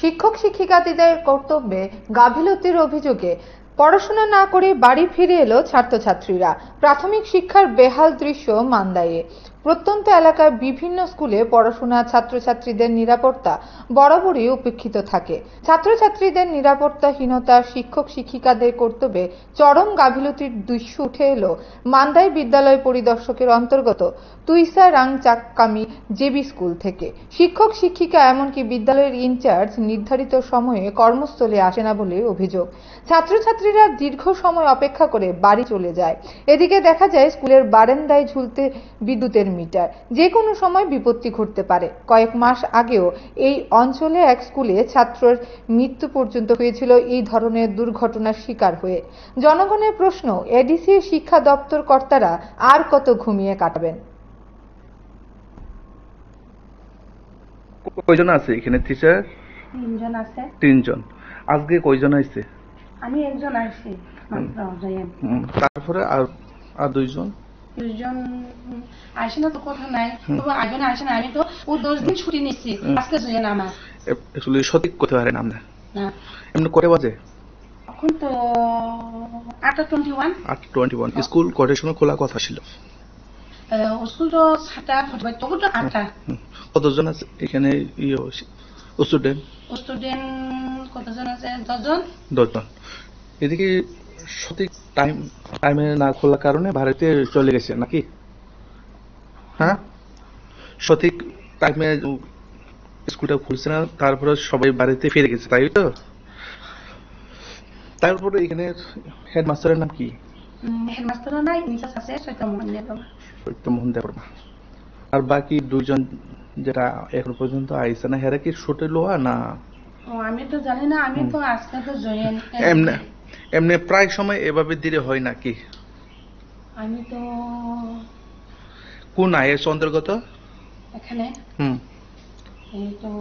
শিক্ষক শিক্ষিকাদের কর্তব্যে গাফিলতির অভিযোগে পড়াশোনা না করে বাড়ি ফিরে এলো ছাত্রছাত্রীরা। প্রাথমিক শিক্ষার বেহাল দৃশ্য মান্দাইয়ে। প্রত্যন্ত এলাকার বিভিন্ন স্কুলে পড়াশোনা ছাত্রছাত্রীদের নিরাপত্তা বরাবরই উপেক্ষিত থাকে। ছাত্রছাত্রীদের নিরাপত্তাহীনতা, শিক্ষক শিক্ষিকাদের কর্তব্যে চরম গাফিলতির দৃশ্য উঠে এলো মান্দাই বিদ্যালয় পরিদর্শকের অন্তর্গত তুইসা রাংচাক্কামি জেবি স্কুল থেকে। শিক্ষক শিক্ষিকা এমনকি বিদ্যালয়ের ইনচার্জ নির্ধারিত সময়ে কর্মস্থলে আসে না বলে অভিযোগ। ছাত্রছাত্রীরা দীর্ঘ সময় অপেক্ষা করে বাড়ি চলে যায়। এদিকে দেখা যায় স্কুলের বারান্দায় ঝুলতে বিদ্যুতের মিটার, যে কোনো সময় বিপত্তি ঘটতে পারে। কয়েক মাস আগেও এই অঞ্চলে এক স্কুলে ছাত্রের মৃত্যু পর্যন্ত হয়েছিল এই ধরনের দুর্ঘটনার শিকার হয়ে। জনগণের প্রশ্ন, এডিসি শিক্ষা দপ্তর কর্তারা আর কত ঘুমিয়ে কাটাবেন? কয়জন আছে এখানে টিচার? তিনজন আছে। তিনজন। আজকে কয়জন আইছে? আমি একজন আইছি মাত্র যাইম। তারপরে আর দুইজন আসে না তো কথা নাই, তবে একজন আসে না। আমি তো ও 10 দিন ছুটি নিচ্ছি, আজকে যাইম আমার। আসলে সঠিক করতে পারেন আমরা না। এমনি কয়টা বাজে? এখন তো 8:21। 8:21। স্কুল কয়টার সময় খোলা কথা ছিল? স্কুল তো 7টা, তবু তো 8টা। কতজন আছে এখানে স্টুডেন্ট? স্টুডেন্ট কতজন আছে? 10 জন। 10 জন। এদিকে সঠিক টাইমে না খোলার কারণে বাড়িতে চলে গেছে নাকি? হ্যাঁ, সঠিক টাইমে স্কুলটা খুলছে না, তারপরে সবাই বাড়িতে ফিরে গেছে, তাই তো? তারপরে এখানে হেডমাস্টারের নাম কি? হেডমাস্টার নাই, ইনচার্জ আছে সত্যমোহন দেববর্মা। আর বাকি দুইজন যেটা এখন পর্যন্ত আইসে না, হেরা কি ছুটে লোয়া না? আমি তো জানি না, আমি তো আজকে তো জয়েন। এমনি প্রায় সময় এভাবে দেরি হয় নাকি? আমি তো কোন আইএস অন্তর্গত এখানে এই তো